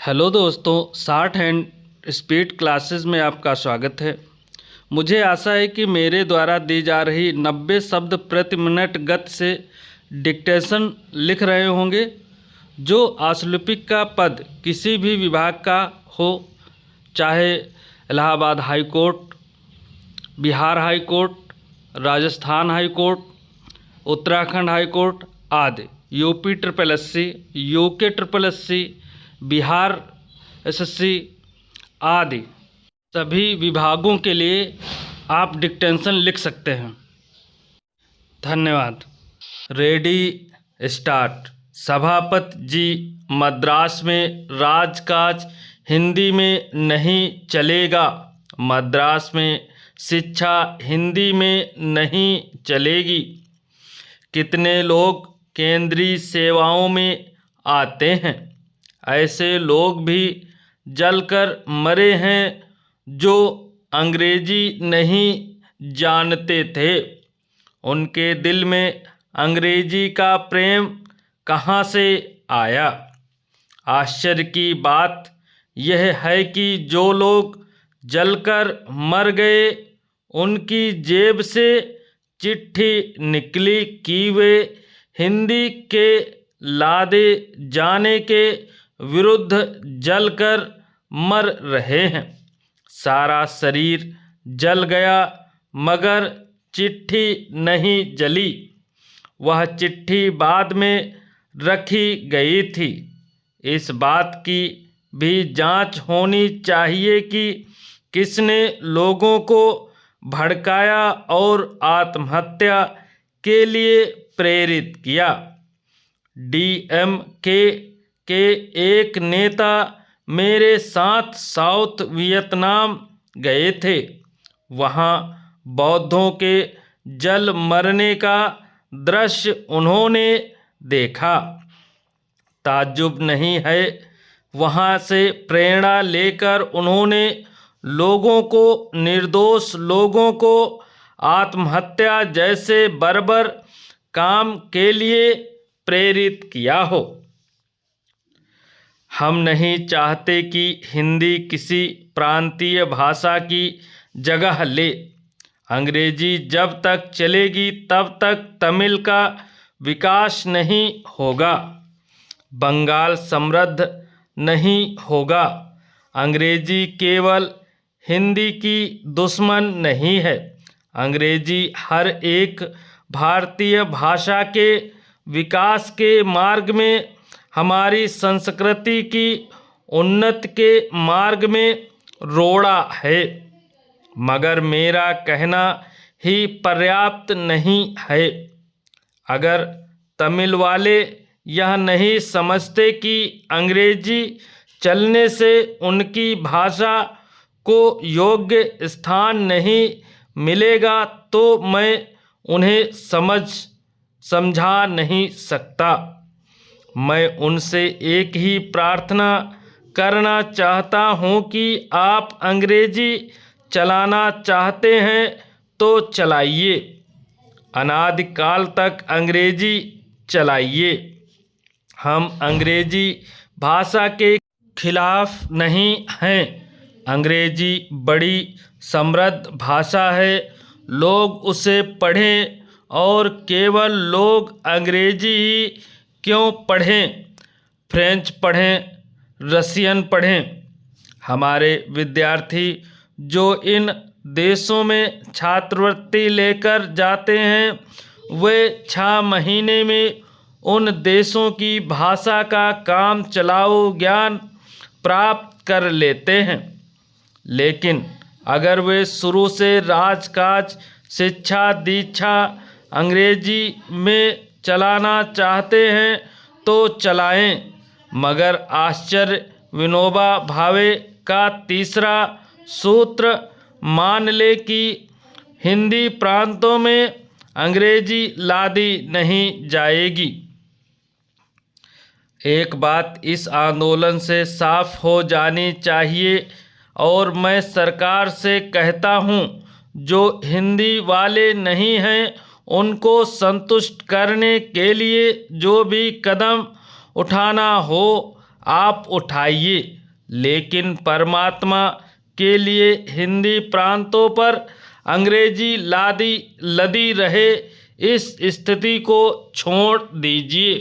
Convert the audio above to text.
Hello दोस्तों, short hand speed classes में आपका स्वागत है। मुझे आशा है कि मेरे द्वारा दी जा रही 90 शब्द प्रति मिनट गति से डिक्टेशन लिख रहे होंगे। जो आशुलिपिक का पद किसी भी विभाग का हो, चाहे Allahabad high court, Bihar high court, Rajasthan high court, Uttarakhand high court आदि, UP triple SC, UK triple SC, Bihar SSC आदि सभी विभागों के लिए आप डिक्टेशन लिख सकते हैं। धन्यवाद। Ready start. सभापति जी, मद्रास में राजकाज हिंदी में नहीं चलेगा। मद्रास में शिक्षा हिंदी में नहीं चलेगी। कितने लोग केंद्रीय सेवाओं में आते हैं? ऐसे लोग भी जलकर मरे हैं जो अंग्रेजी नहीं जानते थे। उनके दिल में अंग्रेजी का प्रेम कहाँ से आया? आश्चर्य की बात यह है कि जो लोग जलकर मर गए, उनकी जेब से चिट्ठी निकली कि वे हिंदी के लादे जाने के विरुद्ध जलकर मर रहे हैं। सारा शरीर जल गया मगर चिट्ठी नहीं जली। वह चिट्ठी बाद में रखी गई थी। इस बात की भी जांच होनी चाहिए कि किसने लोगों को भड़काया और आत्महत्या के लिए प्रेरित किया। डीएमके के एक नेता मेरे साथ साउथ वियतनाम गए थे। वहाँ बौद्धों के जल मरने का दृश्य उन्होंने देखा। ताज्जुब नहीं है, वहाँ से प्रेरणा लेकर उन्होंने लोगों को, निर्दोष लोगों को आत्महत्या जैसे बर्बर काम के लिए प्रेरित किया हो। हम नहीं चाहते कि हिंदी किसी प्रांतीय भाषा की जगह ले। अंग्रेजी जब तक चलेगी तब तक तमिल का विकास नहीं होगा, बंगाल समृद्ध नहीं होगा। अंग्रेजी केवल हिंदी की दुश्मन नहीं है। अंग्रेजी हर एक भारतीय भाषा के विकास के मार्ग में, हमारी संस्कृति की उन्नति के मार्ग में रोड़ा है। मगर मेरा कहना ही पर्याप्त नहीं है। अगर तमिल वाले यह नहीं समझते कि अंग्रेजी चलने से उनकी भाषा को योग्य स्थान नहीं मिलेगा, तो मैं उन्हें समझा नहीं सकता। मैं उनसे एक ही प्रार्थना करना चाहता हूँ कि आप अंग्रेजी चलाना चाहते हैं तो चलाइए, अनादिकाल तक अंग्रेजी चलाइए। हम अंग्रेजी भाषा के खिलाफ नहीं हैं। अंग्रेजी बड़ी समृद्ध भाषा है। लोग उसे पढ़ें, और केवल लोग अंग्रेजी ही क्यों पढ़ें, फ्रेंच पढ़ें, रसियन पढ़ें। हमारे विद्यार्थी जो इन देशों में छात्रवृत्ति लेकर जाते हैं, वे 6 महीने में उन देशों की भाषा का काम चलाऊ ज्ञान प्राप्त कर लेते हैं। लेकिन अगर वे शुरू से राजकाज, शिक्षा, दीक्षा अंग्रेजी में चलाना चाहते हैं तो चलाएं। मगर आचार्य विनोबा भावे का तीसरा सूत्र मान ले कि हिंदी प्रांतों में अंग्रेजी लादी नहीं जाएगी। एक बात इस आंदोलन से साफ हो जानी चाहिए, और मैं सरकार से कहता हूँ, जो हिंदी वाले नहीं हैं उनको संतुष्ट करने के लिए जो भी कदम उठाना हो, आप उठाइए, लेकिन परमात्मा के लिए हिंदी प्रांतों पर अंग्रेजी लदी रहे इस स्थिति को छोड़ दीजिए।